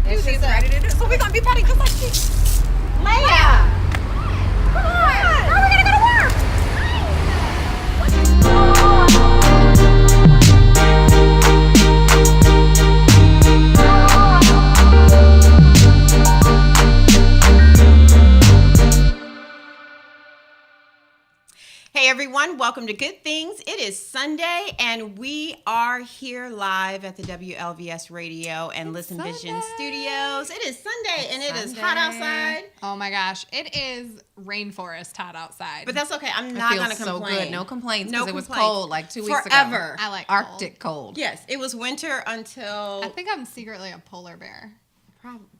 And she's ready to do it. So we're going to be petty just like she. Leia! Come on! Now we're going to go to work! Hey everyone, welcome to Good Things. It is Sunday and we are here live at the WLVS Radio and Listen Vision Studios. It is Sunday and it is hot outside. Oh my gosh, it is rainforest hot outside. But that's okay. I'm not going to complain. So good. No complaints because it was complaints. cold like 2 weeks ago. Forever. I like Arctic cold. Yes, it was winter until... I think I'm secretly a polar bear.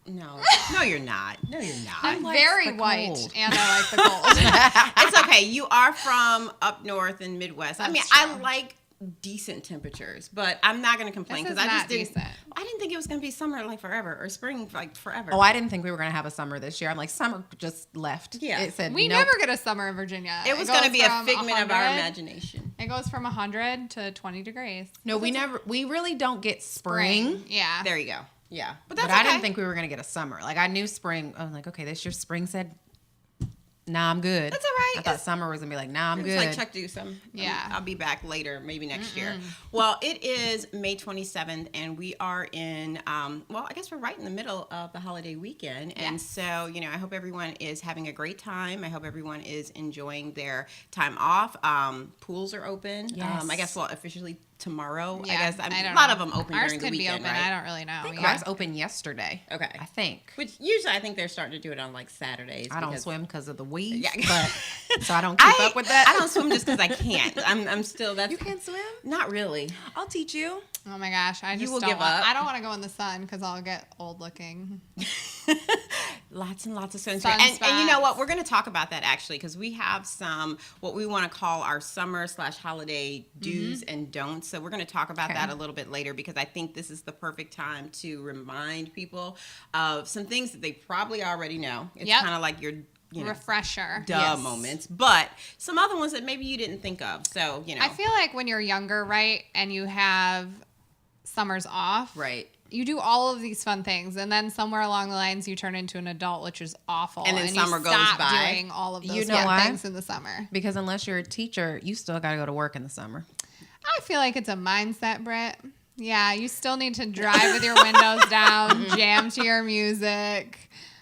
No, you're not. No, you're not. I'm very white and I like the cold. It's okay. You are from up north and Midwest. That's I mean, true. I like decent temperatures, but I'm not going to complain This because is I not just didn't. decent. I didn't think it was going to be summer like forever or spring like forever. Oh, I didn't think we were going to have a summer this year. I'm like, summer just left. Yeah. It said We nope. never get a summer in Virginia. It was going to be a from figment of our 100 imagination. It goes from 100 to 20 degrees. No, we really don't get spring. Yeah. There you go. Yeah, But that's I okay. didn't think we were going to get a summer. Like, I knew spring. I was like, okay, this year spring said, nah, I'm good. That's all right. I thought summer was going to be like, nah, I'm It's good. like Chuck Dewsome. Yeah. I'll be back later, maybe next year. Well, it is May 27th, and we are in, I guess we're right in the middle of the holiday weekend. And so, I hope everyone is having a great time. I hope everyone is enjoying their time off. Pools are open. Yes. I guess, officially tomorrow. Yeah, I guess I don't a lot know. of them open Ours during the could be weekend, open. right? I don't really know. I think Yeah. ours opened yesterday. Okay. I think. Which usually I think they're starting to do it on like Saturdays. I don't because- swim because of the weeds, Yeah. but so I don't keep up with that. I don't swim just because I can't. I'm still, that's. You can't swim? Not really. I'll teach you. Oh my gosh, I just will don't give want, up. I don't want to go in the sun because I'll get old looking. Lots and lots of sunscreen. Sunspots. And you know what? We're going to talk about that actually because we have some, what we want to call our summer/holiday do's and don'ts. So we're going to talk about that a little bit later because I think this is the perfect time to remind people of some things that they probably already know. It's Yep. kind of like your Refresher. moments, but some other ones that maybe you didn't think of. So, I feel like when you're younger, right, and you have summers off, right. you do all of these fun things, and then somewhere along the lines, you turn into an adult, which is awful. And then you summer goes stop by. doing all of those You know fun why? things in the summer. Because unless you're a teacher, you still got to go to work in the summer. I feel like it's a mindset, Britt. Yeah, you still need to drive with your windows down, jam to your music.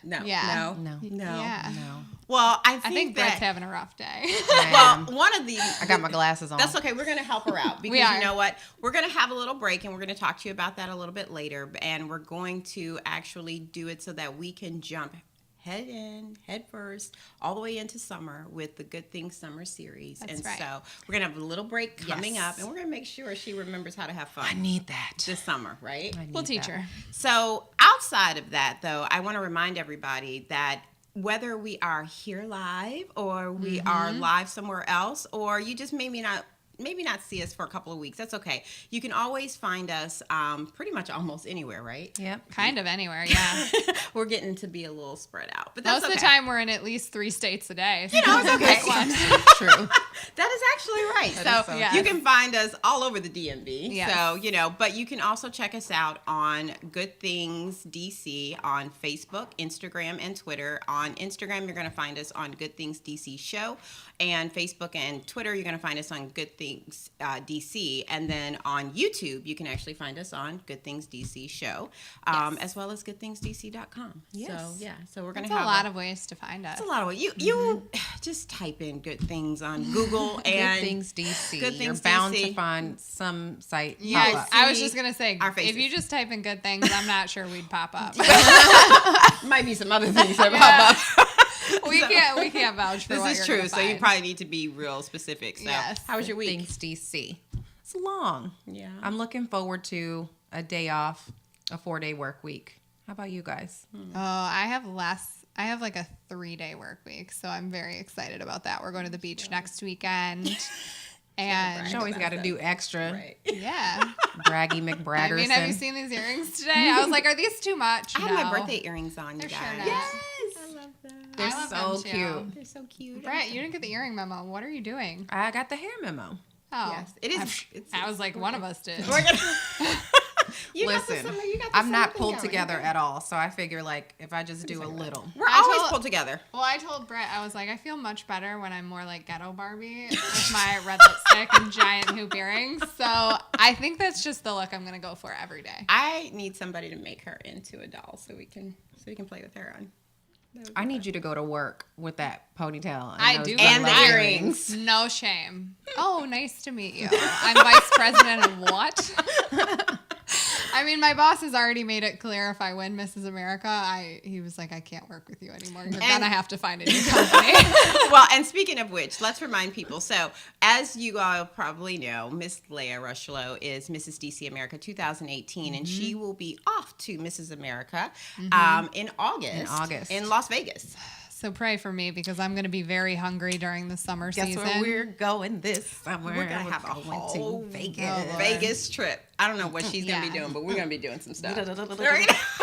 No. Yeah. No. Yeah. No. Well, I I think Britt's that. having a rough day. Well, one of the. I got my glasses on. That's okay. We're going to help her out because We are. you know what? We're going to have a little break and we're going to talk to you about that a little bit later. And we're going to actually do it so that we can jump head first all the way into summer with the Good Things Summer Series. That's and right. so we're going to have a little break coming Yes. up and we're going to make sure she remembers how to have fun. I need that. this summer, right? I need We'll teach her. So outside of that, though, I want to remind everybody that whether we are here live or we are live somewhere else, or you just maybe not see us for a couple of weeks, that's okay. You can always find us pretty much almost anywhere, right? Yep. Kind of anywhere, yeah. We're getting to be a little spread out, but that's Most of the okay. time, we're in at least 3 states a day. So know, it's okay. Pick one. True. That is actually right. That So is so Yes. you can find us all over the DMV. Yes. So, but you can also check us out on Good Things DC on Facebook, Instagram, and Twitter. On Instagram, you're going to find us on Good Things DC Show. And Facebook and Twitter, you're going to find us on Good Things DC. And then on YouTube, you can actually find us on Good Things DC Show, as well as goodthingsdc.com. Yes. So, so we're going That's to have a lot of ways to find us. It's a lot of ways. You just type in Good Things on Google and Good Things DC. Good Things You're bound DC. to find some site. Yeah, pop up. I was just going to say, Our if faces. you just type in good things, I'm not sure we'd pop up. might be some other things that pop up. we can't vouch for This what is you're true. gonna So you find. probably need to be real specific. So Yes. how was your Good week? Things DC. It's long. Yeah. I'm looking forward to a day off, a 4-day work week. How about you guys? Oh, I have less. I have like a 3-day work week, so I'm very excited about that. We're going to the beach next weekend. And She always got to do extra. Right. yeah. Braggy I McBratterson. mean, have you seen these earrings today? I was like, are these too much? I have No. my birthday earrings on, you They're guys. sure nice. Yes. I love them. They're I love so them, too. cute. They're so cute. Brett, you didn't get the earring memo. What are you doing? I got the hair memo. Oh. Yes. It is. It's, I was like, one of us did. We're gonna- You got Listen, you got the I'm summer not thing pulled going. together at all. So I figure like if I just do a little. We're I always told- pulled together. Well, I told Britt, I was like, I feel much better when I'm more like ghetto Barbie with my red lipstick and giant hoop earrings. So I think that's just the look I'm going to go for every day. I need somebody to make her into a doll so we can play with her on. I need you to go to work with that ponytail. And I those do. And the leather earrings. No shame. Oh, nice to meet you. I'm vice president of what? I mean, my boss has already made it clear if I win Mrs. America, he was like, I can't work with you anymore. You're going to have to find a new company. Well, and speaking of which, let's remind people. So, as you all probably know, Miss Leah Rushlow is Mrs. DC America 2018, and she will be off to Mrs. America in August in Las Vegas. So pray for me because I'm going to be very hungry during the summer Guess season. where we're going this summer? We're gonna have a going whole to Vegas. Lord. Vegas trip. I don't know what she's gonna be Yeah. doing, but we're gonna be doing some stuff. I love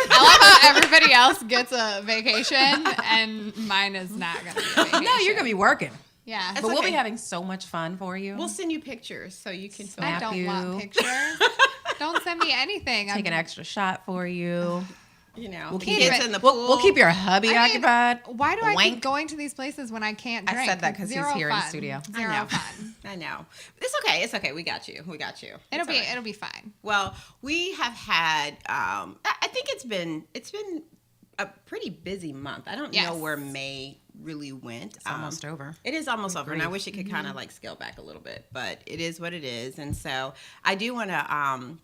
how everybody else gets a vacation and mine is not going to be a vacation. No, you're gonna be working, Yeah. but we'll okay. be having so much fun for you. We'll send you pictures so you can film. I Snap don't want you. pictures. Don't send me anything. Take an extra shot for you. You know, We'll the keep kids it- in the pool. We'll keep your hubby I mean, occupied. Why do I Wank. keep going to these places when I can't I drink? said that 'cause he's Zero here in the fun. studio. I Zero know. fun. I know. It's okay. It's okay. We got you. We got you. It'll It's be all right. it'll be fine. Well, we have had. I think it's been a pretty busy month. I don't Yes. know where May really went. It's almost over. It is almost over, and I grief. wish it could kind of like scale back a little bit, but it is what it is. And so I do want to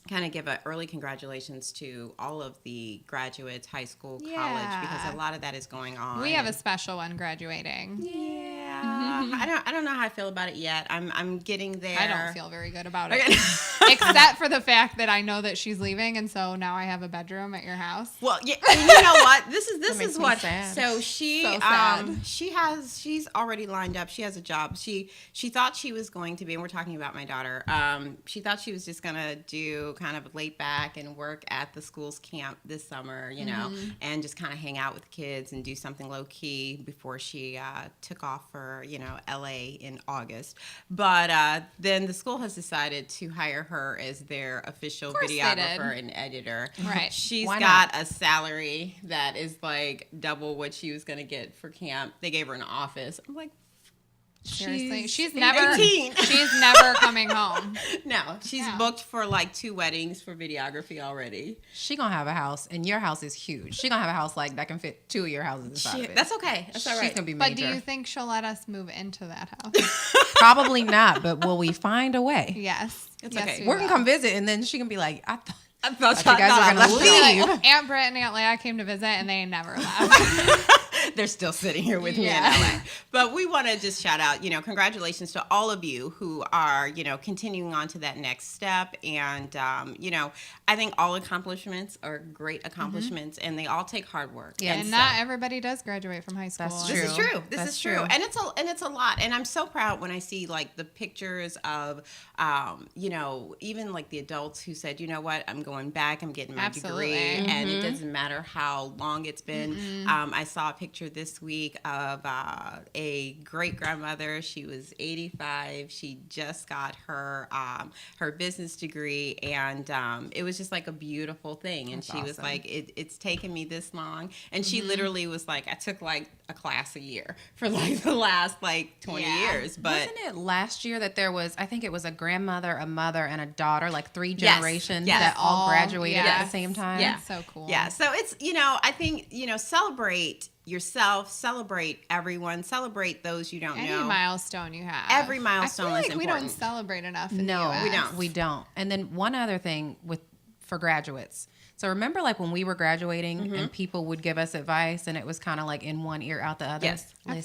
kind of give an early congratulations to all of the graduates, high school, college, Yeah. because a lot of that is going on. We have a special one graduating. Yeah, I don't know how I feel about it yet. I'm getting there. I don't feel very good about it. Okay. Except for the fact that I know that she's leaving, and so now I have a bedroom at your house. Well, yeah, and you know what? This makes is me what. sad. So she So sad. she's already lined up. She has a job. She thought she was going to be, and we're talking about my daughter. She thought she was just gonna do kind of laid back and work at the school's camp this summer, you know, and just kind of hang out with the kids and do something low key before she took off for LA in August. But then the school has decided to hire her as their official course they videographer did. and editor. Right. She's Why got a salary that is like double what she was going to get for camp. They gave her an office. I'm like, Seriously, she's 18. never she's never coming home. No, she's Yeah. booked for like 2 weddings for videography already. She gonna have a house, and your house is huge. She gonna have a house like that can fit 2 of your houses inside of it. That's okay. That's all She's right. gonna be But major. do you think she'll let us move into that house? Probably not, but will we find a way? Yes. It's Yes, okay. we We're gonna will. come visit, and then she can be like, I thought I thought you guys were gonna She'll be leave. like, Aunt Britt and Aunt Leia came to visit, and they never left. They're still sitting here with Yeah. me in LA. But we want to just shout out, congratulations to all of you who are, continuing on to that next step. And, I think all accomplishments are great accomplishments, and they all take hard work. Yeah, And so- not everybody does graduate from high school. That's This is True. true. This That's is true. true. And it's a lot. And I'm so proud when I see like the pictures of, even like the adults who said, you know what, I'm going back, I'm getting my Absolutely. degree, and it doesn't matter how long it's been. I saw a picture this week of a great grandmother. She was 85. She just got her business degree, and it was just like a beautiful thing. And That's she was awesome. like, it's taken me this long. And she literally was like, I took like a class a year for like the last like 20 Yeah. years. But wasn't it last year that there was? I think it was a grandmother, a mother, and a daughter, like 3 Yes. generations Yes. that all All- graduated at yes. the same time. Yeah. That's so cool. yeah, so it's, I think, celebrate yourself, celebrate everyone, celebrate those you don't Any know. milestone you have. Every milestone I is feel like we don't important. celebrate enough in No, the US. we don't. We don't. And then one other thing for graduates. So remember like when we were graduating and people would give us advice and it was kind of like in one ear out the other? Yes. I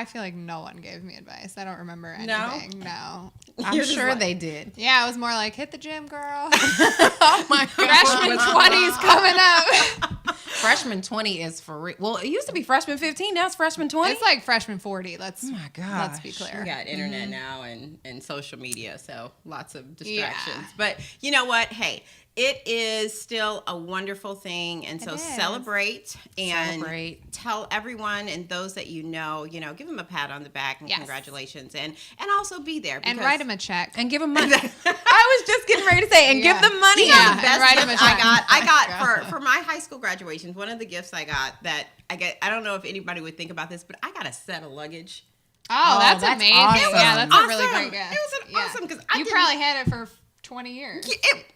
feel like no one gave me advice. I don't remember No? anything. No. I'm You're just sure like- they did. Yeah, it was more like hit the gym, girl. Oh my Freshman 20's coming up. Freshman 20 is for real. Well, it used to be freshman 15. Now it's freshman 20. It's like freshman 40. Let's oh my God. let's be We clear. got internet now and social media, so lots of Yeah. distractions. But you know what? Hey, It is still a wonderful thing, and so is. celebrate and Celebrate. tell everyone and those that you know, give them a pat on the back and Yes. congratulations, and also be there And write them a check. And give them money. I was just getting ready to say, and Yeah. give them money. You know, Yeah, the best write 'em gift a I check. got for my high school graduations. One of the gifts I got that I don't know if anybody would think about this, but I got a set of luggage. Oh, that's that's amazing. awesome. Yeah, that's a really Awesome. great gift. It was an awesome because You probably had it for 20 years.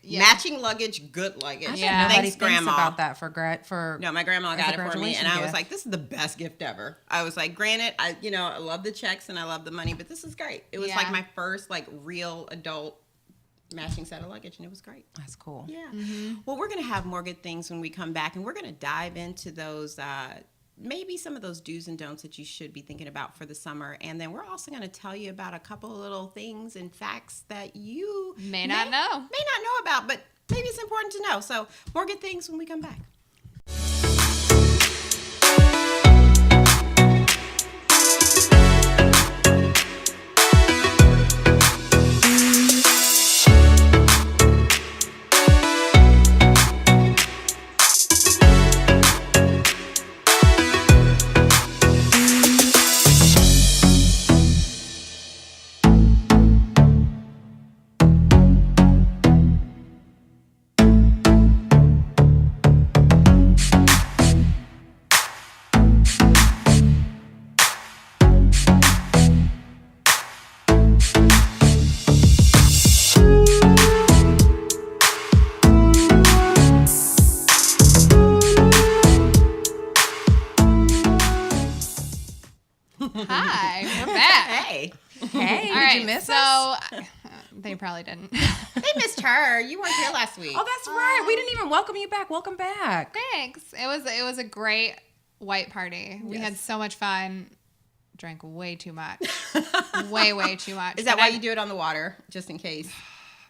Yeah. matching luggage, good luggage. I bet Yeah. nobody Thanks, thinks Grandma. about that for No, my grandma as got a it for me, and graduation I was gift. like, "This is the best gift ever." I was like, "Granted, I love the checks and I love the money, but this is great." It was like Yeah. my first like real adult matching set of luggage, and it was great. That's cool. Yeah. Well, we're gonna have more good things when we come back, and we're gonna dive into those. Maybe some of those do's and don'ts that you should be thinking about for the summer. And then we're also going to tell you about a couple of little things and facts that you May not know. about, but maybe it's important to know. So more good things when we come back. Hi, we're back. Hey, Hey, All did right, you miss so us? they probably didn't. they missed her. You weren't here last week. Oh, that's right. We didn't even welcome you back. Welcome back. Thanks. It was a great white party. We had so much fun. Drank way too much. way too much. Is that But why you do it on the water, just in case?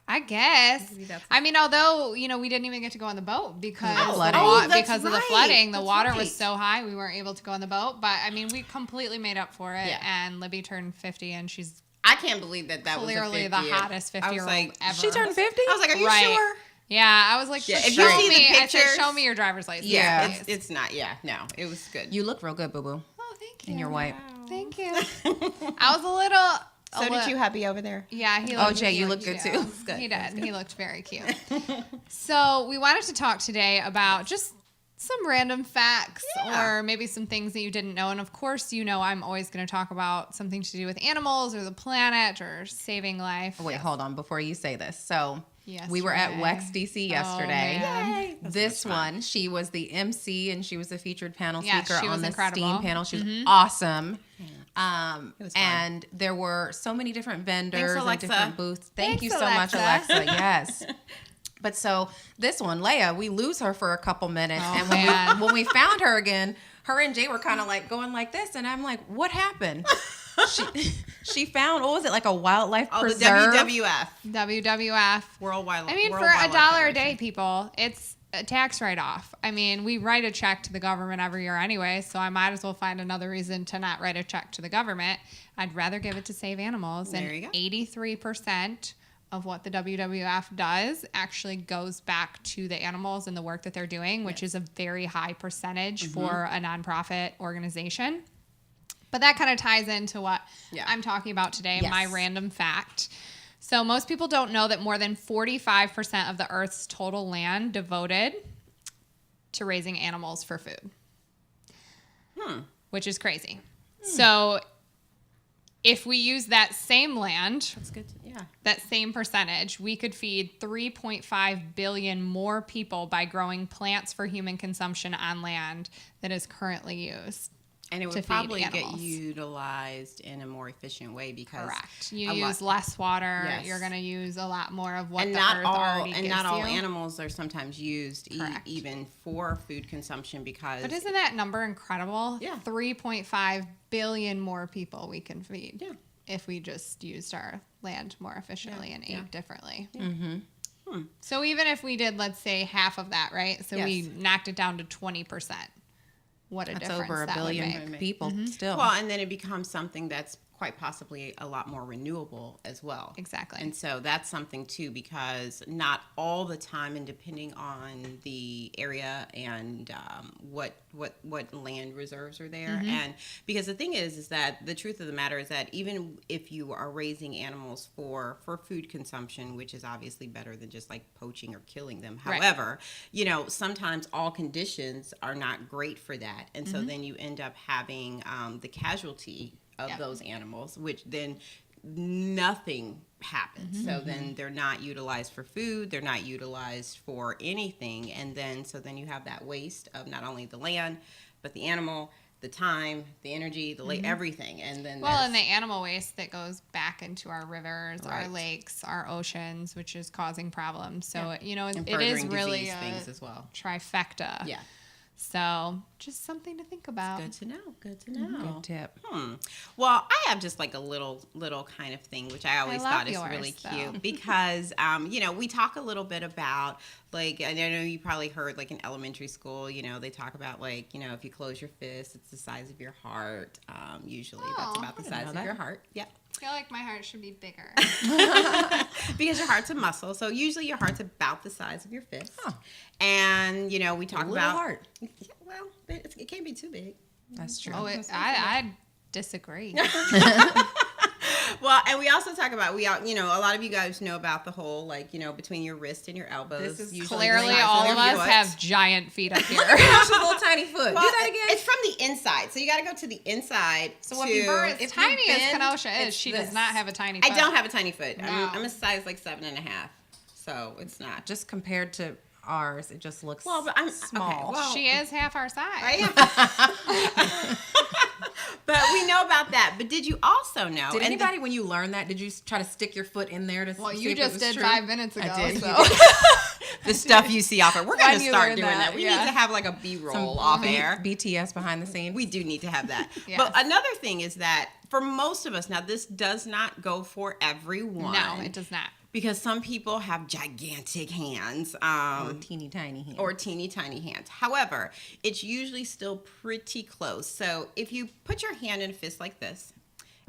I guess. Maybe that's- I mean, although we didn't even get to go on the boat because Oh, the flooding. Oh, that's because of the right. flooding. The That's water right. was so high we weren't able to go on the boat. But I mean, we completely made up for it. Yeah. And Libby turned 50, and she's I can't believe that clearly was the a 50. hottest I was 50-year-old like, ever. She turned 50? I was like, are you Right. sure? Yeah, I was like, Yeah, just if you show see the me. I said, pictures- show me your driver's license. Yeah, please. it's not. Yeah, no, it was good. You look real good, boo boo. Oh, thank you. And you're white. Thank you. I was a little. So did you, hubby, over there? Yeah, he Oh, looked. Jay, he you looked look good, cute. too. That's good. He That's did. He looked very cute. So we wanted to talk today about just some random facts or maybe some things that you didn't know. And of course, I'm always going to talk about something to do with animals or the planet or saving life. Oh, wait, hold on before you say this. So Yesterday. we were at WEX DC yesterday. man. This one, she was the MC and she was the featured panel Yeah, speaker she was on the incredible. STEAM panel. She was awesome. It was fun. And there were so many different vendors and Alexa. different booths. Thank Thanks, you so much, Alexa. Alexa. Yes. But so this one, Leia, we lose her for a couple minutes. Oh, and man. when we found her again, her and Jay were kind of like going like this. And I'm like, what happened? She found, what was it, like a wildlife Oh, the preserve? WWF, WWF. World Wildlife. I mean, World for Wildlife $1 a Federation. day, people, it's a tax write-off. I mean, we write a check to the government every year anyway, so I might as well find another reason to not write a check to the government. I'd rather give it to Save Animals. There And you go. 83% of what the WWF does actually goes back to the animals and the work that they're doing, which is a very high percentage for a nonprofit organization. But that kind of ties into what I'm talking about today, Yes. my random fact. So most people don't know that more than 45% of the Earth's total land devoted to raising animals for food, which is crazy. So if we use that same land, That's good. Yeah. that same percentage, we could feed 3.5 billion more people by growing plants for human consumption on land that is currently used. And it to would feed probably get animals. utilized in a more efficient way because Correct. You a use lot- less water. Yes. You're going to use a lot more of what and the not earth all already and gives not all you. animals are sometimes used Correct. even for food consumption because But isn't that number incredible? Yeah. 3.5 billion more people we can feed. Yeah. If we just used our land more efficiently and ate differently. Mm-hmm. So even if we did, let's say, half of that, right? So we Yes. knocked it down to 20%. What a That's difference over a that would billion make. people still. well, and then it becomes something that's quite possibly a lot more renewable as well. Exactly. And so that's something too, because not all the time, and depending on the area and what land reserves are there, and because the thing is that the truth of the matter is that even if you are raising animals for food consumption, which is obviously better than just like poaching or killing them, Right. however, sometimes all conditions are not great for that, and so then you end up having the casualty of those animals, which then nothing happens. So then they're not utilized for food, they're not utilized for anything, and then you have that waste of not only the land, but the animal, the time, the energy, the everything, and then and the animal waste that goes back into our rivers, our Right. lakes, our oceans, which is causing problems. So and it is furthering really disease a things as well. trifecta. Yeah. So just something to think about. Good to know. Good to know. Good tip. Well, I have just like a little kind of thing, which I always love thought is yours, really though. cute because, we talk a little bit about like, I know you probably heard like in elementary school, they talk about like, if you close your fist, it's the size of your heart. Usually that's Oh, about the I didn't size know of that. your heart. Yeah. I feel like my heart should be bigger. Because your heart's a muscle. So usually your heart's about the size of your fist. Huh. And, we talk little about. heart. Well, it can't be too big. That's true. I disagree. Well, and we also talk about, a lot of you guys know about the whole, like, between your wrist and your elbows. This is usually Clearly, the size all your of us foot. have giant feet up here. Gosh, a little tiny foot. Well, Do that again. it's from the inside. So you got to go to the inside. So if you burn- As If tiny you as bend, Kenosha is, it's she this. does not have a tiny I foot. don't have a tiny foot. No. I'm a size like 7.5. So it's not. Just compared to ours, it just looks Well, but I'm small. Okay, well, She is half our size. I am. But we know about that. But did you also know? Did and anybody, when you learned that, did you try to stick your foot in there to Well, see you if it just was did true? 5 minutes ago. I did. So. the stuff you see off air? We're going When to you start learn doing that. that, We yeah. need to have like a B-roll off air. BTS behind the scenes. We do need to have that. Yes. But another thing is that for most of us, now this does not go for everyone. No, it does not. Because some people have gigantic hands. or teeny tiny hands. Or teeny tiny hands. However, it's usually still pretty close. So if you put your hand in a fist like this,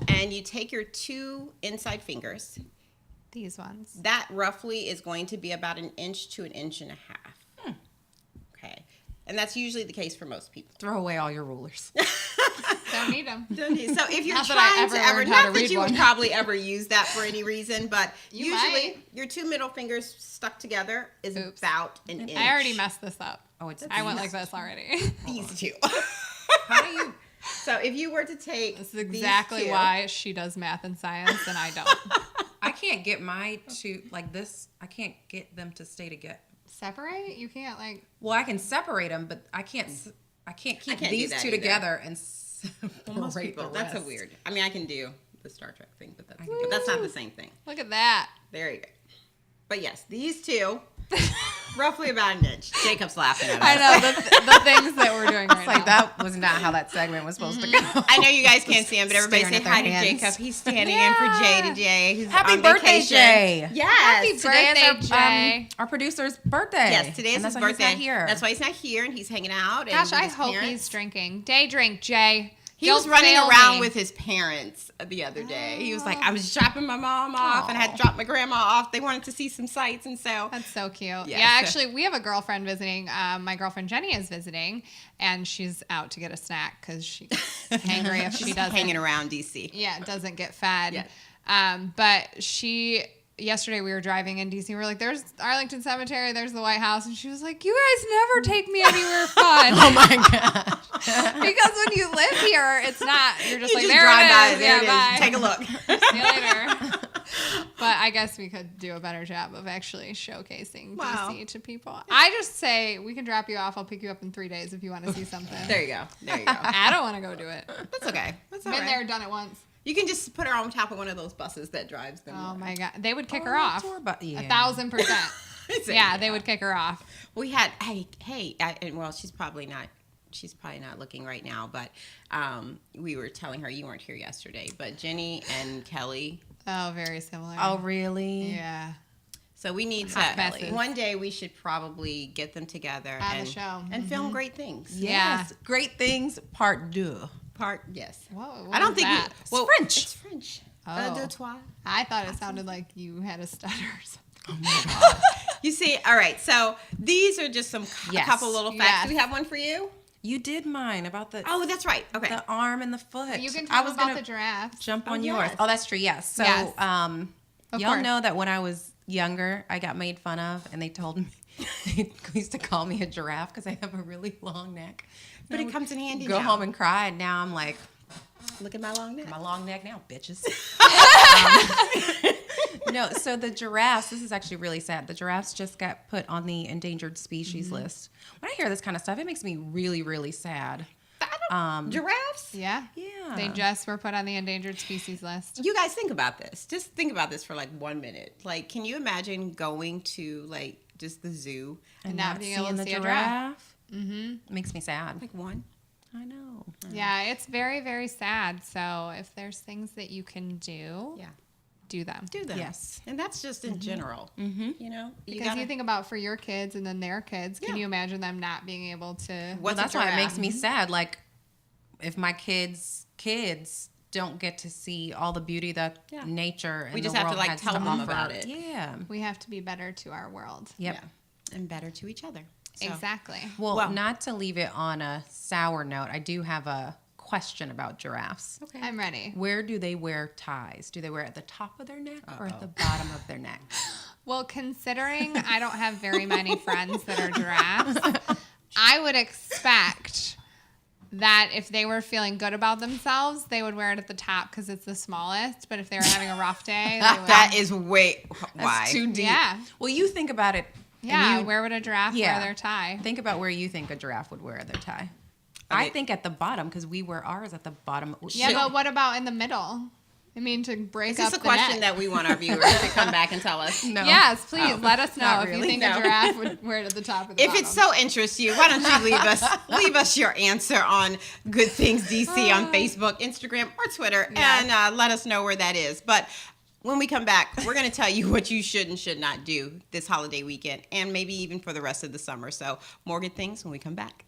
and you take your 2 inside fingers, These ones. that roughly is going to be about 1 inch to 1.5 inches. Okay. And that's usually the case for most people. Throw away all your rulers. Don't need them. So if you're Not that I trying ever to ever, learned how not to that read you would one. probably ever use that for any reason, but You usually might. your 2 middle fingers stuck together is Oops. about 1 inch. I already messed this up. Oh, it's I went like this already. These 2. How do you? So if you were to take This is exactly these 2, why she does math and science and I don't. I can't get my two like this. I can't get them to stay together. Separate? You can't like. Well, I can separate them, but I can't. I can't keep can't do these that two either. together and separate most people, the that's a rest. weird. I mean, I can do the Star Trek thing, but that's, can do that's not the same thing. Look at that. There you go. But yes, these 2, roughly about 1 inch. Jacob's laughing at us. I know the things that we're doing right It's like now. that was not how that segment was supposed to go. I know you guys can't see him, but everybody Staring say at their hi to hands. Jacob. He's standing in for Jay to Jay, who's Happy on birthday, vacation. Jay. Yes. Happy Today birthday, is Jay. our producer's birthday. Yes, today is and his that's why birthday. He's not here. That's why he's not here, and he's hanging out. Gosh, and I with his hope parents. he's drinking. Day drink, Jay. He was Don't running fail around me. with his parents the other day. He was like, I was dropping my mom off, and I had to drop my grandma off. They wanted to see some sights, and so That's so cute. Yeah, Yeah, so- actually, we have a girlfriend visiting. My girlfriend Jenny is visiting, and she's out to get a snack because she's hangry if she she's doesn't. hanging around DC. Yeah, doesn't get fed. Yeah. But yesterday we were driving in DC. We're like, there's Arlington Cemetery, there's the White House. And she was like, you guys never take me anywhere fun. Oh my god. Because when you live here, it's not, you're just You like, just there drive it by. is. There Yeah, it is. bye. Take a look. See you later. But I guess we could do a better job of actually showcasing Wow. DC to people. I just say, we can drop you off. I'll pick you up in 3 days if you want to see something. There you go. There you go. I don't want to go do it. That's okay. That's all Been right. there, done it once. You can just put her on top of one of those buses that drives them. Oh around. my God. They would kick Oh, her off. tour bus. Yeah. 1,000%. Yeah, they would kick her off. We had and well, she's probably not looking right now, but we were telling her, you weren't here yesterday, but Jenny and Kelly. Oh, very similar. Oh really? Yeah. So we need Hot to messes. one day we should probably get them together On the and show. and film great things. Yeah. Yes. Great things. Part 2. part? Yes. Whoa, I don't think that? well, French. It's French. Oh. De toi. I thought it sounded like you had a stutter or something. Oh my God. You see, all right. So these are just a Yes. couple little facts. Yes. Do we have one for you? You did mine about the Oh, that's right. Okay. the arm and the foot. You can I tell was about gonna the giraffes. jump on Oh, yours. yes. Oh, that's true. Yes. So, Yes. Of y'all course. know that when I was younger, I got made fun of, and they told me they used to call me a giraffe because I have a really long neck. But And I it would comes in handy Go now. home and cry, and now I'm like, Look at my long neck. my long neck now, bitches. No, so the giraffes, this is actually really sad. The giraffes just got put on the endangered species list. When I hear this kind of stuff, it makes me really, really sad. Giraffes? Yeah. Yeah. They just were put on the endangered species list. You guys think about this. Just think about this for like 1 minute. Like, can you imagine going to like just the zoo? And not being able seeing to the see a giraffe? Mm-hmm. Makes me sad. Like one? I know. Yeah, it's very, very sad. So if there's things that you can do, Yeah. do them. Do them. Yes. And that's just in general. Mm-hmm. You know? Because you think about for your kids and then their kids, can Yeah. you imagine them not being able to? Well, What's a that's why it giraffe? makes me sad. Like, if my kids don't get to see all the beauty that Yeah. nature and We just the have to, world like, has tell them offer. about it. Yeah. We have to be better to our world. Yep. Yeah. And better to each other. So- Exactly. Well, not to leave it on a sour note, I do have a question about giraffes. Okay. I'm ready. Where do they wear ties? Do they wear it at the top of their neck or at the bottom of their neck? Well, considering I don't have very many friends that are giraffes, I would expect that if they were feeling good about themselves, they would wear it at the top because it's the smallest. But if they were having a rough day, they would. That is why? That's too deep. Yeah. Well, you think about it. and Yeah, you where would a giraffe wear their tie? Think about where you think a giraffe would wear their tie. Okay. I think at the bottom because we wear ours at the bottom. Yeah, but what about in the middle? I mean, to break Is up this a the question neck. that we want our viewers to come back and tell us? No. Yes, please Oh, let us know not if you really, think no. a giraffe would wear it at the top of the If bottom. it so interests you, why don't you leave us your answer on Good Things DC on Facebook, Instagram, or Twitter, Yes. and let us know where that is. But when we come back, we're going to tell you what you should and should not do this holiday weekend, and maybe even for the rest of the summer. So more good things when we come back.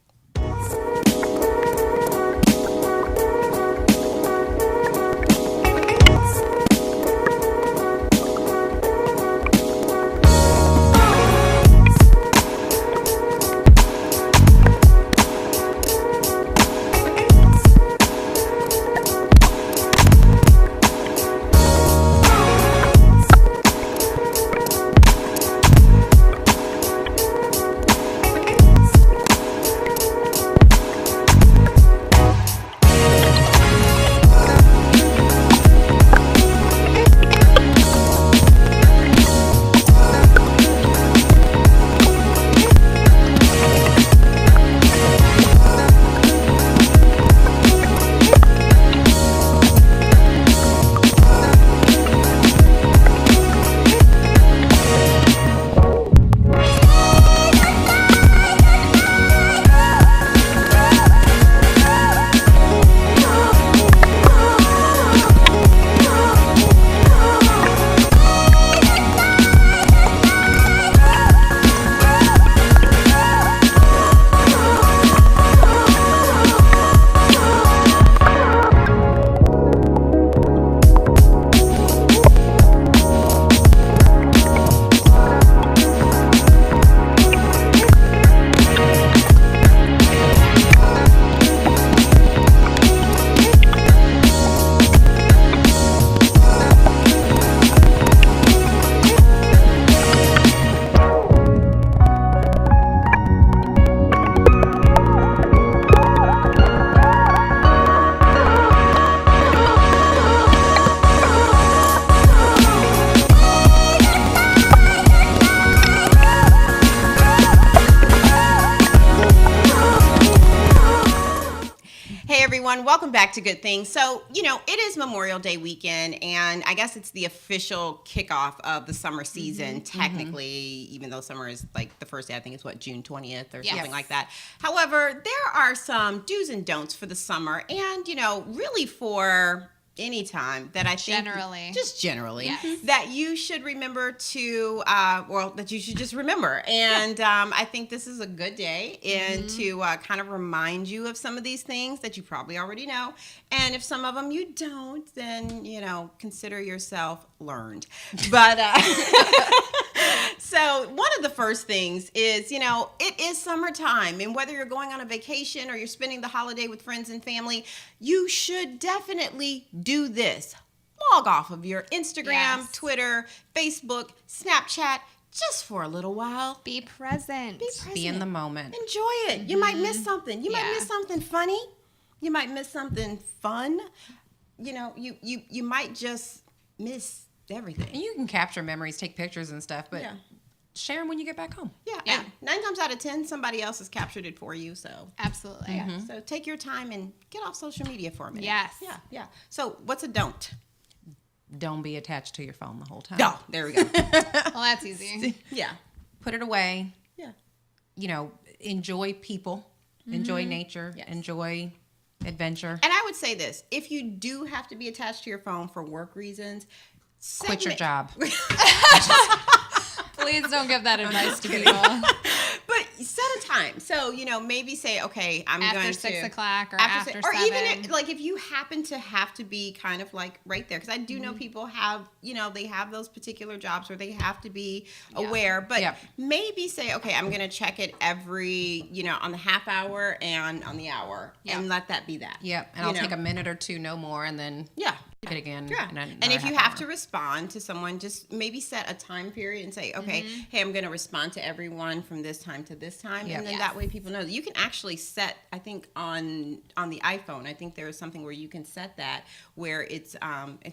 Hey everyone, welcome back to Good Things. So, it is Memorial Day weekend, and I guess it's the official kickoff of the summer season, technically, even though summer is like the first day, I think it's June 20th or something like that. However, there are some do's and don'ts for the summer, and, really for anytime that I think Generally. just generally Yes. that you should remember to that you should just remember. And I think this is a good day and to kind of remind you of some of these things that you probably already know. And if some of them you don't, then consider yourself learned. But so one of the first things is, it is summertime, and whether you're going on a vacation or you're spending the holiday with friends and family, you should definitely do this. Log off of your Instagram, Yes. Twitter, Facebook, Snapchat, just for a little while. Be present. Be in the moment. Enjoy it. You might miss something. You might Yeah. miss something funny. You might miss something fun. You might just miss everything. And you can capture memories, take pictures and stuff, but Yeah. share them when you get back home. Yeah. Yeah. And 9 times out of 10, somebody else has captured it for you. So Absolutely. yeah. So take your time and get off social media for a minute. Yes. Yeah. Yeah. So what's a don't? Don't be attached to your phone the whole time. No. There we go. Well, that's easy. Yeah. Put it away. Yeah. Enjoy people, enjoy nature, Yes. enjoy adventure. And I would say this: if you do have to be attached to your phone for work reasons, Quit your job. Please don't give that advice to people. But set a time. So, maybe say, okay, I'm After going 6 to o'clock or si- after or 7. even if you happen to have to be kind of like right there, because I do know people have, they have those particular jobs where they have to be aware, but Yep. maybe say, okay, I'm going to check it every, on the half hour and on the hour, and let that be that. Yep. And I'll take a minute or two, no more, and then Yeah. it again. Yeah. in And another if you half have hour. to respond to someone, just maybe set a time period and say, okay, hey, I'm going to respond to everyone from this time to this time. Yep. And then Yes. that way people know. You can actually set, I think on the iPhone, I think there is something where you can set that where it's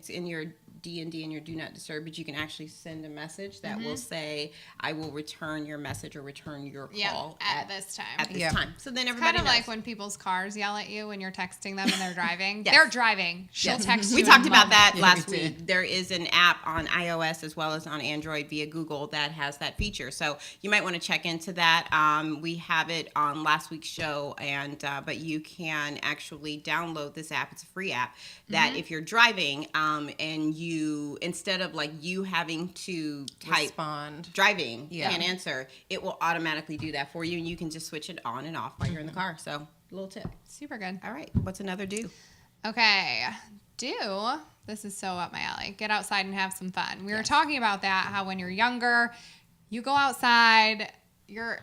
in your D&D and your do not disturb, but you can actually send a message that will say, I will return your message or return your call at this time. At this Yep. time. So then It's everybody kind of knows. like when people's cars yell at you when you're texting them and they're driving. Yes. They're driving. She'll Yes. text you. We in a talked about moment. that Yeah, last we did. week. There is an app on iOS as well as on Android via Google that has that feature. So you might want to check into that. We have it on last week's show, and but you can actually download this app. It's a free app that if you're driving and you, instead of like you having to type respond. driving, Yeah. can't answer, it will automatically do that for you, and you can just switch it on and off while you're in the car. So a little tip. Super good. All right, what's another do? Okay. This is so up my alley. Get outside and have some fun. We were talking about that, how when you're younger, you go outside, you're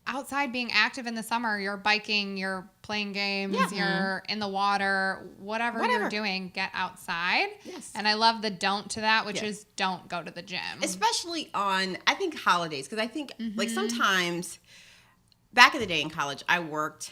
outside being active in the summer, you're biking, you're playing games, you're in the water, whatever you're doing, get outside. Yes. And I love the don't to that, which Yes. is don't go to the gym. Especially on, I think, holidays, because I think like sometimes back in the day in college, I worked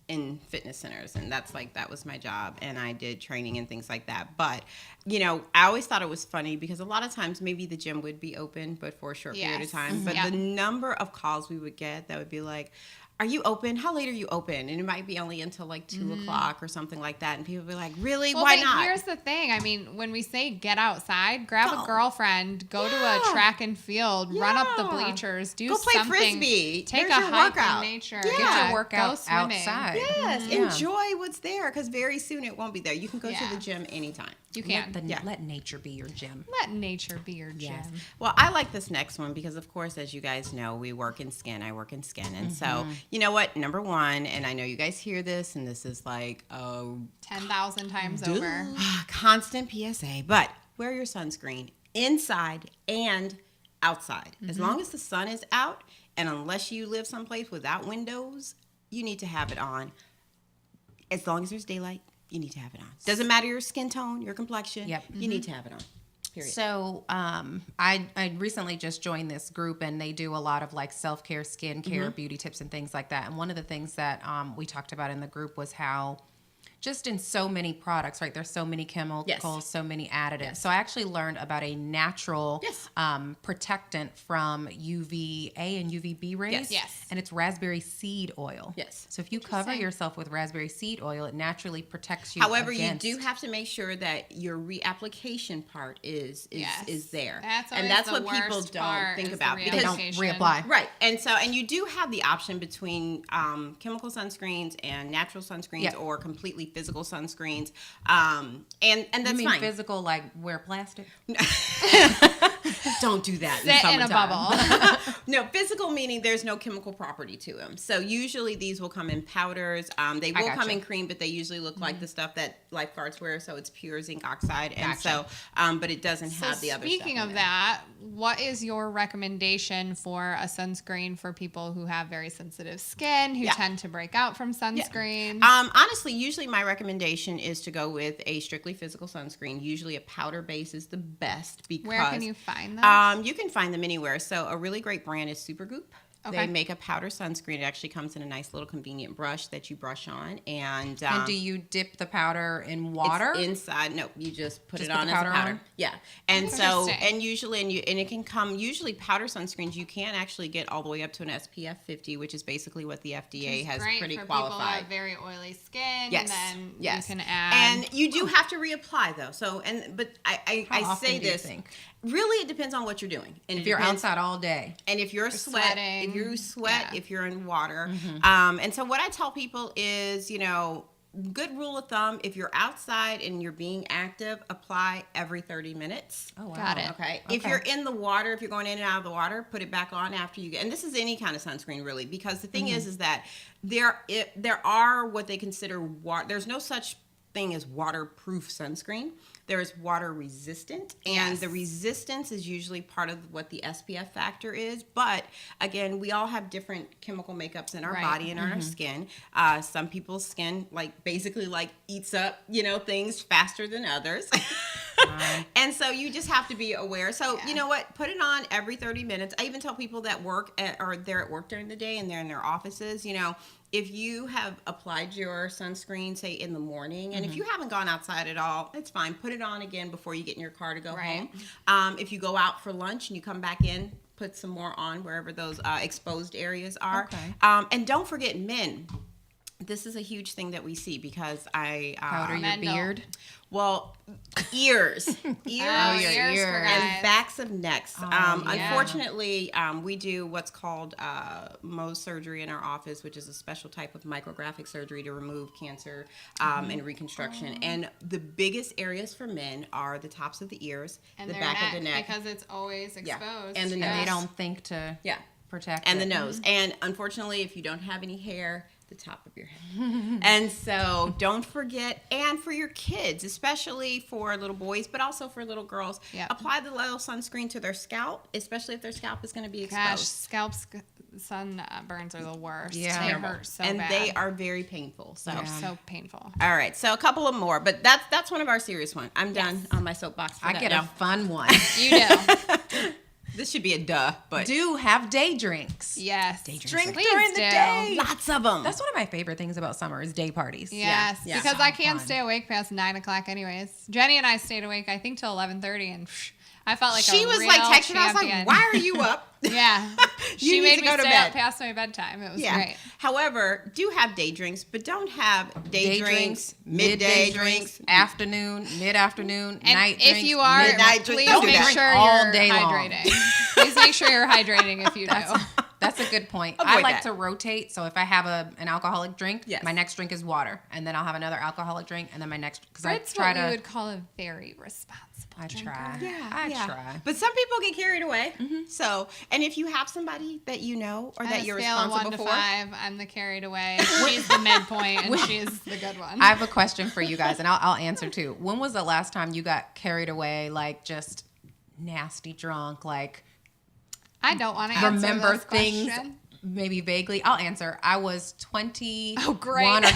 in fitness centers, and that was my job, and I did training and things like that. But I always thought it was funny because a lot of times maybe the gym would be open, but for a short period of Yes. time. But Yeah. the number of calls we would get that would be like, are you open? How late are you open? And it might be only until like 2 o'clock or something like that. And people would be like, really? Well, Why but not? here's the thing. I mean, when we say get outside, grab Go. a girlfriend, go to a track and field, run up the bleachers, do Go play something. Take Take There's a your hike workout. in nature. Yeah. Get your workout go swimming. outside. Yes, Yeah. enjoy what's there because very soon it won't be there. You can go to Yeah. the gym anytime. You can. Let nature be your gym. Let nature be your gym. Yes. Well, I like this next one because, of course, as you guys know, we work in skin. I work in skin. And so, you know what? Number one, and I know you guys hear this, and this is like, 10,000 times over. constant PSA, but wear your sunscreen inside and outside. As long as the sun is out, and unless you live someplace without windows, you need to have it on. As long as there's daylight, you need to have it on. Doesn't matter your skin tone, your complexion. Yep. You need to have it on. Period. So I recently just joined this group, and they do a lot of like self-care, skincare, beauty tips and things like that. And one of the things that we talked about in the group was how just in so many products, right? There's so many chemicals, Yes. so many additives. So I actually learned about a natural Yes. protectant from UVA and UVB rays. Yes. Yes. And it's raspberry seed oil. Yes. So if you cover yourself with raspberry seed oil, it naturally protects you. However, against... you do have to make sure that your reapplication part is Yes. there. That's and always that's the what people worst don't part think is about the they because don't reapplication. reapply. right. And you do have the option between chemical sunscreens and natural sunscreens Yep. or completely physical sunscreens, and that's You mean fine. physical, like wear plastic? Don't do that. Sit in a bubble. No, physical meaning there's no chemical property to them. So usually these will come in powders. They will come in cream, but they usually look like the stuff that lifeguards wear. So it's pure zinc oxide, and so but it doesn't have the other stuff. Speaking of that, what is your recommendation for a sunscreen for people who have very sensitive skin, who tend to break out from sunscreens? Honestly, usually my recommendation is to go with a strictly physical sunscreen. Usually a powder base is the best because where can you find them? You can find them anywhere. So a really great brand is Supergoop. Okay. They make a powder sunscreen. It actually comes in a nice little convenient brush that you brush on. And do you dip the powder in water? It's inside. No, you just put it put on the as a powder powder. on? Yeah. And so, Interesting. and usually, and it can come, usually powder sunscreens, you can actually get all the way up to an SPF 50, which is basically what the FDA has Great pretty for people who qualified. have very oily skin. Yes. And then Yes. you can add. And you do have to reapply though. So, but I often say do you this. think? Really, it depends on what you're doing. And If you're outside all day. and if you're sweating. if you sweat, Yeah. if you're in water, Mm-hmm. and so what I tell people is, good rule of thumb: if you're outside and you're being active, apply every 30 minutes. Oh, wow. Got it. Okay. If you're in the water, if you're going in and out of the water, put it back on after you get. And this is any kind of sunscreen, really, because the thing is that there are what they consider water. There's no such thing as waterproof sunscreen. There is water resistant, and the resistance is usually part of what the SPF factor is. But again, we all have different chemical makeups in our body and on our skin. Some people's skin basically eats up, things faster than others. And so you just have to be aware. So you know what? Put it on every 30 minutes. I even tell people that are there at work during the day and they're in their offices, if you have applied your sunscreen, say in the morning, and if you haven't gone outside at all, it's fine. Put it on again before you get in your car to go home. If you go out for lunch and you come back in, put some more on wherever those exposed areas are. Okay. And don't forget, men. This is a huge thing that we see because Powder your Men don't. beard. well, ears, ears ears. for and guys. backs of necks. yeah. Unfortunately, we do what's called Mohs surgery in our office, which is a special type of micrographic surgery to remove cancer and reconstruction. And the biggest areas for men are the tops of the ears, and the their back of the neck, because it's always exposed. and the And nose. they don't think to protect and it. the nose. And unfortunately, if you don't have any hair, the top of your head. And so don't forget, and for your kids, especially for little boys, but also for little girls, apply the little sunscreen to their scalp, especially if their scalp is going to be exposed. Gosh, sun burns are the worst. Yeah. They Terrible. hurt so and bad. they are very painful. So, They're so painful. all right. So a couple of more, but that's one of our serious ones. I'm done on my soapbox. For I that get now. a fun one. You do. This should be a duh, but Do have day drinks. Yes. drink Please during the do. day. Lots of them. That's one of my favorite things about summer is day parties. Yes, Yeah. because So I can't fun. stay awake past 9 o'clock anyways. Jenny and I stayed awake, I think, till 11:30, and I felt like she a was real texting. I was champion. like, "Why are you up?" Yeah. You She need made to me go to stay bed. up past my bedtime. It was Yeah. great. However, do have day drinks, but don't have day drinks, midday drinks, afternoon, mid-afternoon, And night if drinks, you are, midnight drinks. please Don't do make that. sure all you're day long. hydrating. Please make sure you're hydrating if you do. That's a good point. Avoid I like that. to rotate. So if I have an alcoholic drink, Yes. my next drink is water, and then I'll have another alcoholic drink, and then my next because I Fritz, try what we to. would call a very responsible I drinker. try. Yeah, I yeah. try. But some people get carried away. So, and if you have somebody that you know or On that a you're scale of 1 responsible to for, 5, I'm the carried away. She's the midpoint, and she's the good one. I have a question for you guys, and I'll answer too. When was the last time you got carried away, like just nasty drunk, like I don't want to answer remember this things question. maybe vaguely? I'll answer. I was 21 Oh, great. or 22.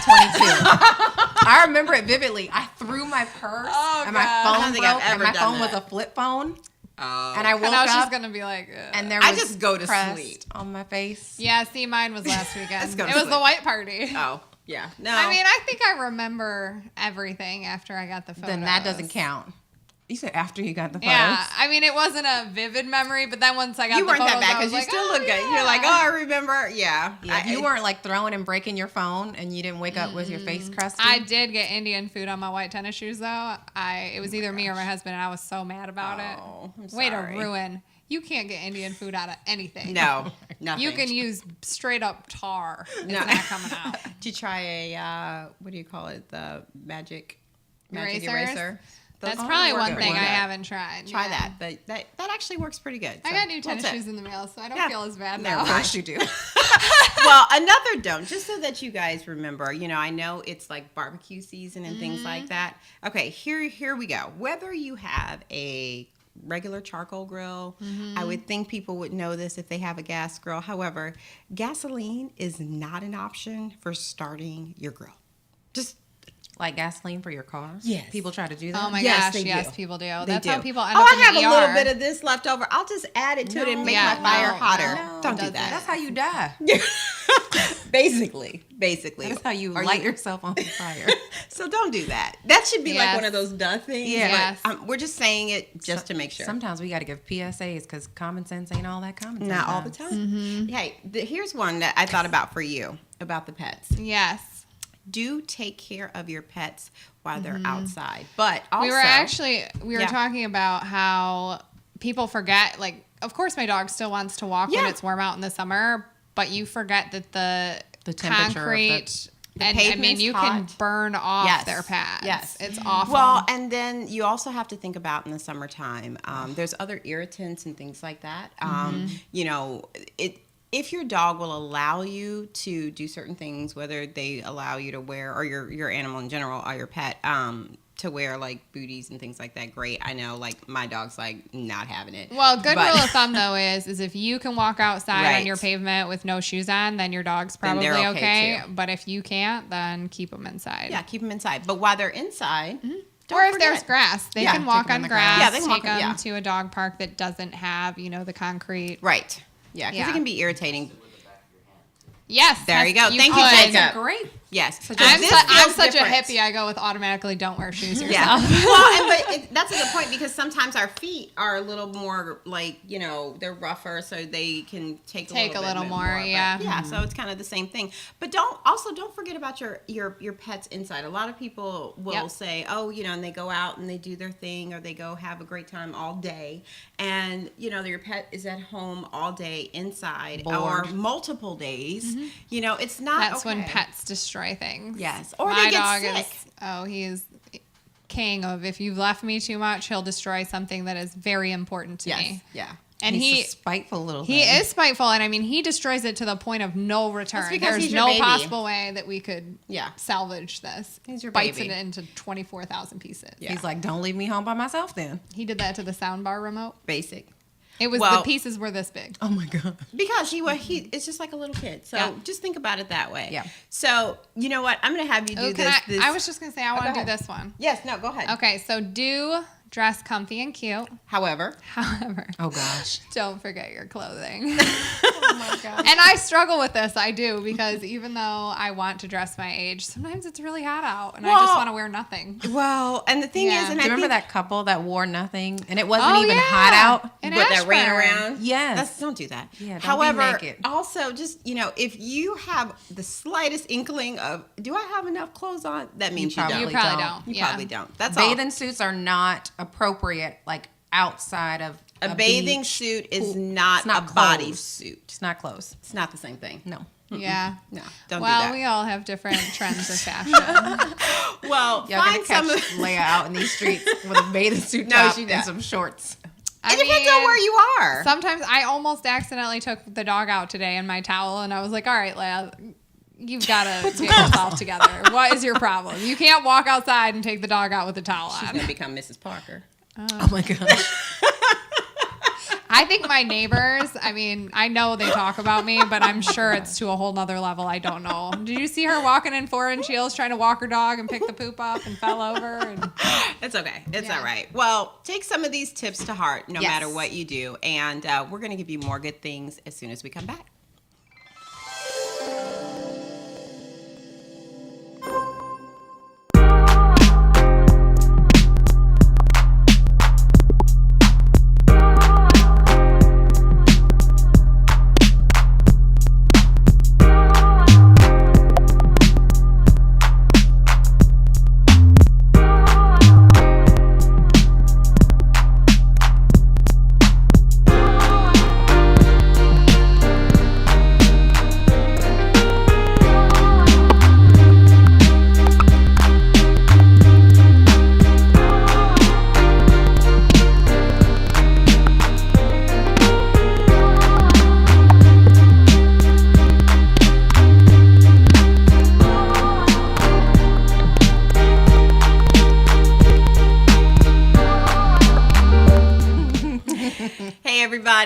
I remember it vividly. I threw my purse Oh, and my God. I phone don't think broke, I've ever and my done phone was that. a flip phone. oh, And I woke I know she's up gonna be like, ugh. and there I was just go to crust sleep. on my face. Yeah, see, mine was last weekend. Let's It go was to the sleep. white party. oh, yeah, no. I mean, I think I remember everything after I got the photos. Then that doesn't count. You said after you got the photos. Yeah, I mean, it wasn't a vivid memory, but then once I got you the weren't photos, that bad I was because you like, still oh, look good. yeah. You're like, oh, I remember. Yeah, Yeah, you weren't like throwing and breaking your phone, and you didn't wake up with your face crusty. I did get Indian food on my white tennis shoes, though. It was either me or my husband, and I was so mad about Oh, I'm it. Way to sorry. ruin You can't get Indian food out of anything. No, nothing. You can use straight up tar. It's No. not coming out. Did you try a what do you call it? The magic Erasers? eraser. That's Those probably work one pretty thing I good. haven't tried. Try Yeah. that. That actually works pretty good. I So, got new little tennis tip. shoes in the mail, so I don't Yeah. feel as bad Never now. Of course you do. Well, another don't, just so that you guys remember, I know it's like barbecue season and things like that. Okay, here we go. Whether you have a regular charcoal grill, I would think people would know this if they have a gas grill. However, gasoline is not an option for starting your grill. Just Like gasoline for your car? Yes. People try to do that? Oh my Yes, gosh, they yes, do. people do. They That's do. how people end oh, up I in have the a ER. little bit of this left over. I'll just add it to it and make Yeah, my fire no, hotter. no, Don't do doesn't. that. That's how you die. Basically. That's how you Are light yourself on fire. So don't do that. That should be like Yes. one of those duh things. Yes. But we're just saying it just to make sure. Sometimes we got to give PSAs because common sense ain't all that common sense. Not all the time. Hey, here's one that I thought about for you about the pets. Yes. Do take care of your pets while they're outside. But also, We were Yeah. talking about how people forget, like, of course my dog still wants to walk when Yeah. it's warm out in the summer, but you forget that the temperature of concrete, the and I mean, pavement's you can hot. burn off Yes. their pads. Yes. It's awful. Well, and then you also have to think about in the summertime, there's other irritants and things like that. If your dog will allow you to do certain things, whether they allow you to wear, or your animal in general, or your pet, to wear like booties and things like that, great. I know, like my dog's like not having it. Well, good But- rule of thumb though is if you can walk outside Right. on your pavement with no shoes on, then your dog's Then probably they're okay. okay, too. But if you can't, then keep them inside. Yeah, keep them inside. But while they're inside, don't Or if forget. there's grass, they Yeah, can walk take 'em on in the grass. grass. Yeah, they can take walk on- them yeah. to a dog park that doesn't have, the concrete. Right. Yeah, because Yeah. it can be irritating. Yes. There you go. that's- Thank you, could. Jacob. Great. Yes. I'm, This I'm feels such different. a hippie. I go with automatically don't wear shoes yourself. Yeah. But that's a good point, because sometimes our feet are a little more like, they're rougher, so they can take Take a little bit more, but yeah. yeah. So it's kind of the same thing. But don't forget about your pets inside. A lot of people will Yep. say, oh, and they go out and they do their thing, or they go have a great time all day, and your pet is at home all day inside or Bored. multiple days. It's not. That's when okay. pets destroy things. Yes. Or My they get dog sick. he is king of, if you've left me too much, he'll destroy something that is very important to Yes. me. Yeah. And He's a spiteful little he thing. is spiteful, and I mean, he destroys it to the point of no return. because There's he's your no baby. possible way that we could Yeah. salvage this. He's your Bites baby. it into 24,000 pieces. Yeah. He's like, don't leave me home by myself then. He did that to the soundbar remote. Basic. It was Well- the pieces were this big. Oh my God. Because it's just like a little kid. So Yeah. just think about it that way. Yeah. So you know what? I'm going to have you do Oh, this. I was just gonna say I want go to do ahead. this one. Yes. No. Go ahead. Okay, so do dress comfy and cute. However, However, Oh gosh. don't forget your clothing. Oh my God. And I struggle with this. I do, because even though I want to dress my age, sometimes it's really hot out and I just Well- want to wear nothing. well, and the thing Yeah. is, and Do you I remember think, that couple that wore nothing and it wasn't Oh, even yeah. hot out? In but that ran Ashburn. around. Yes. Don't do that. Yeah, don't be However, naked. also just if you have the slightest inkling of, do I have enough clothes on? That means you, probably don't. You probably don't. don't. You Yeah. probably don't. That's all. Bathing suits are not appropriate like outside of A bathing beach. suit is pool. not, It's not a clothes. bodysuit. It's not clothes. It's not the same thing. No. Yeah. No, don't Well, do that. we all have different trends of fashion. Well, Y'all find gonna some catch of Leia out in these streets with a bathing suit No, top she and not. some shorts. It depends on where you are. Sometimes I almost accidentally took the dog out today in my towel, and I was like, all right, Leia, you've got to get yourself together. What is your problem? You can't walk outside and take the dog out with a towel She's on. gonna become Mrs. Parker. Oh my gosh. I think my neighbors, I mean, I know they talk about me, but I'm sure it's to a whole nother level. I don't know. Did you see her walking in 4-inch heels trying to walk her dog and pick the poop up and fell over? And It's okay. It's Yeah. all right. Well, take some of these tips to heart, no Yes. matter what you do, and we're gonna give you more good things as soon as we come back.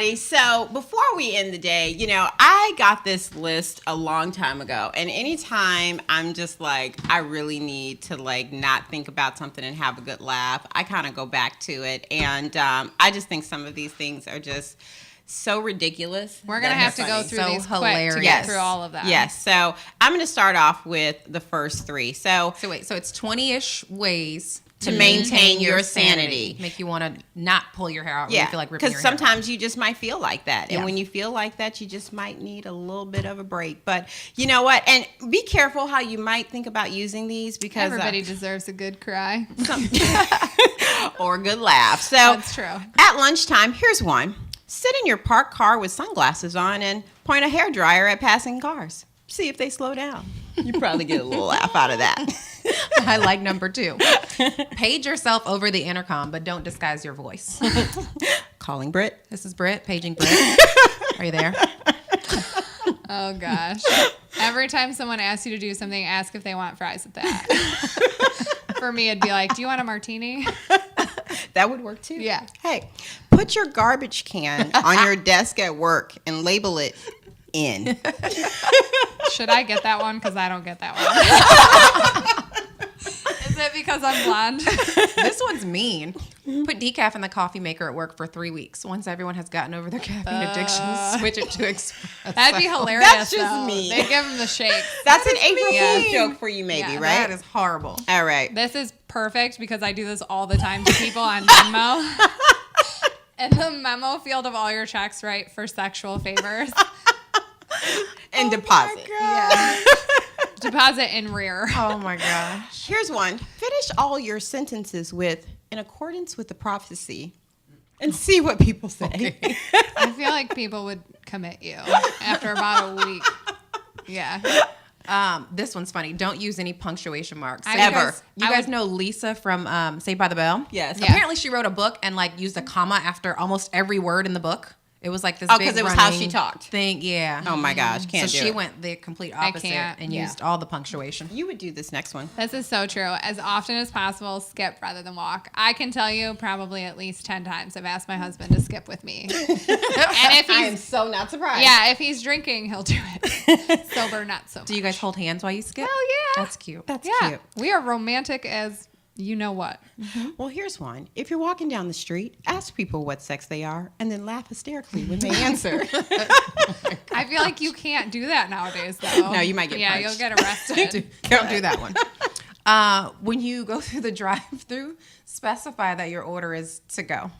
everybody. So before we end the day, I got this list a long time ago. And anytime I'm just like, I really need to like not think about something and have a good laugh, I kind of go back to it. And I just think some of these things are just so ridiculous. We're going to have to go through these hilarious. quick to get through all of that. Yes. So I'm going to start off with the first three. So it's 20-ish ways to maintain your sanity. Make you want to not pull your hair out when you feel like ripping your because hair sometimes you just might feel like that. Yeah. And when you feel like that, you just might need a little bit of a break. But you know what? And be careful how you might think about using these because everybody deserves a good cry. or a good laugh. So That's true. At lunchtime, here's one. Sit in your parked car with sunglasses on and point a hairdryer at passing cars. See if they slow down. You probably get a little laugh out of that. I like number 2. Page yourself over the intercom, but don't disguise your voice. Calling Britt. This is Britt, paging Britt. Are you there? Oh, gosh. Every time someone asks you to do something, ask if they want fries with that. For me, it'd be like, do you want a martini? That would work too. Yeah. Hey, put your garbage can on your desk at work and label it in. Should I get that one? Because I don't get that one. Is it because I'm blonde? This one's mean. Put decaf in the coffee maker at work for 3 weeks. Once everyone has gotten over their caffeine addiction, switch it to espresso. That'd be hilarious. That's just though. mean. They give them the shake. That's an April mean. Fool's joke for you, maybe, Yeah, right? That is horrible. All right. This is perfect because I do this all the time to people on Venmo. In the memo field of all your checks, right, for sexual favors. And deposit. Yeah. Deposit in rear. Oh my gosh. Here's one. Finish all your sentences with, in accordance with the prophecy, and see what people say. Okay. I feel like people would commit you after about a week. Yeah. This one's funny. Don't use any punctuation marks. Ever. You guys know Lisa from Saved by the Bell? Yes. Yeah. Apparently she wrote a book and like used a comma after almost every word in the book. It was like this big because it was how she running talked. thing. Yeah. Oh my gosh, can't so do she it. went the complete opposite and yeah. used all the punctuation. You would do this next one. This is so true. As often as possible, skip rather than walk. I can tell you probably at least 10 times I've asked my husband to skip with me. And if I am he's so not surprised. if he's drinking, he'll do it. Sober, not so much. Do you guys hold hands while you skip? Hell yeah. That's cute. That's Yeah. cute. We are romantic as you know what. Well, here's one. If you're walking down the street, ask people what sex they are and then laugh hysterically when they answer. I feel like you can't do that nowadays, though. No, you might get punched. you'll get arrested. Don't do that one. When you go through the drive-through, specify that your order is to go.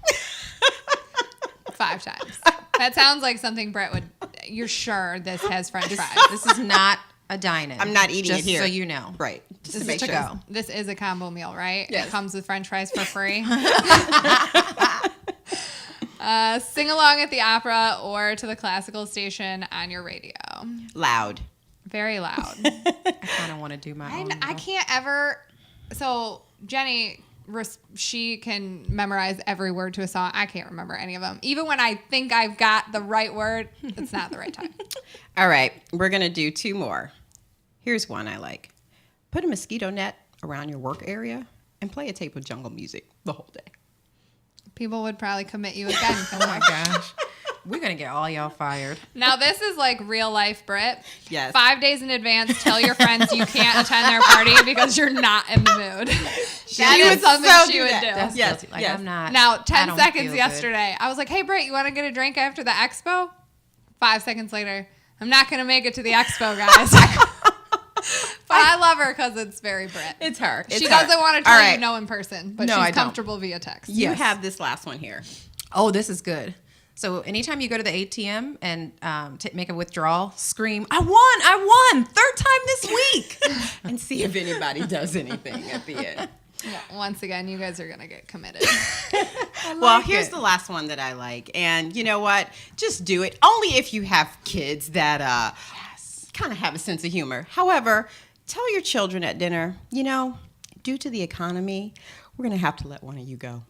5 times. That sounds like something Brett would. You're sure this has French fries? This is not a dine-in. I'm not eating just it here. so you know. Right. Just This to is make to sure. go. This is a combo meal, right? Yes. It comes with French fries for free. Sing along at the opera or to the classical station on your radio. Loud. Very loud. I kind of want to do my own. I can't ever. So Jenny, she can memorize every word to a song. I can't remember any of them. Even when I think I've got the right word, it's not the right time. All right. We're going to do 2 more. Here's one I like. Put a mosquito net around your work area and play a tape of jungle music the whole day. People would probably commit you again. Oh my gosh. We're going to get all y'all fired. Now, this is like real life, Britt. Yes. 5 days in advance, tell your friends you can't attend their party because you're not in the mood. That would is something so she do would that. do. That's Yes, guilty. Like, yes. I'm not. Now, I 10 don't seconds feel yesterday, I was like, hey, Britt, you want to get a drink after the expo? 5 seconds later, I'm not going to make it to the expo, guys. But I love her because it's very Brit. It's her. She doesn't want to All tell right. you no in person, but No, I she's don't. comfortable via text. You Yes. have this last one here. Oh, this is good. So anytime you go to the ATM and make a withdrawal, scream, I won, 3rd time this week. And see if anybody does anything at the end. Well, once again, you guys are going to get committed. Well, here's the last one that I like. And you know what? Just do it. Only if you have kids that kind of have a sense of humor. However, tell your children at dinner, due to the economy, we're going to have to let one of you go.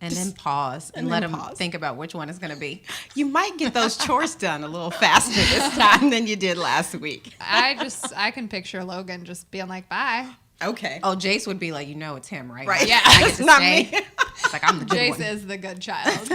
And then pause and and let then them pause. think about which one it's going to be. You might get those chores done a little faster this time than you did last week. I can picture Logan just being like, bye. Okay. Oh, Jace would be like, it's him, right? Right. Yeah. I get It's to not stay. me. It's like, I'm the good Jace one. is the good child.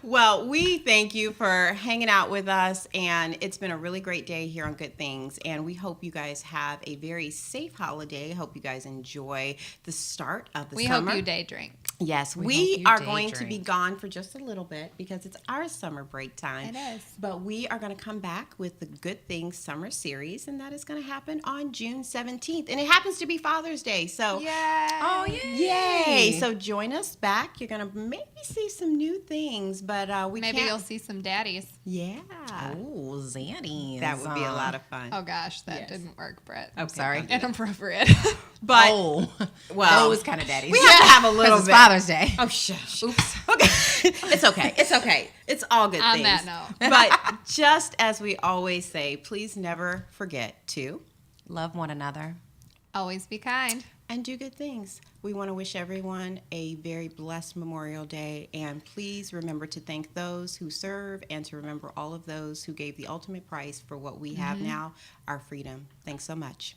Well, we thank you for hanging out with us, and it's been a really great day here on Good Things, and we hope you guys have a very safe holiday. Hope you guys enjoy the start of the We summer. hope you day drink. Yes, We we hope you are day going to be drink. gone for just a little bit because it's our summer break time. It is. But we are going to come back with the Good Things Summer Series, and that is going to happen on June 17th. And it happens to be Father's Day, so Yay. Oh, yay! So join us back. You're going to maybe see some new things, but we Maybe can't. you'll see some daddies. Yeah. Oh, Zanny. That would be a lot of fun. Oh gosh, that Yes. didn't work, Britt. Okay, sorry. don't do that. Inappropriate. But Oh, well, those kind of daddies. we have to have a little It's bit. Father's Day. Oh, shush. Oops. Okay. It's okay. It's okay. It's all good On things. that note. But just as we always say, please never forget to Love one another. Always be kind. and do good things. We want to wish everyone a very blessed Memorial Day. And please remember to thank those who serve and to remember all of those who gave the ultimate price for what we have now, our freedom. Thanks so much.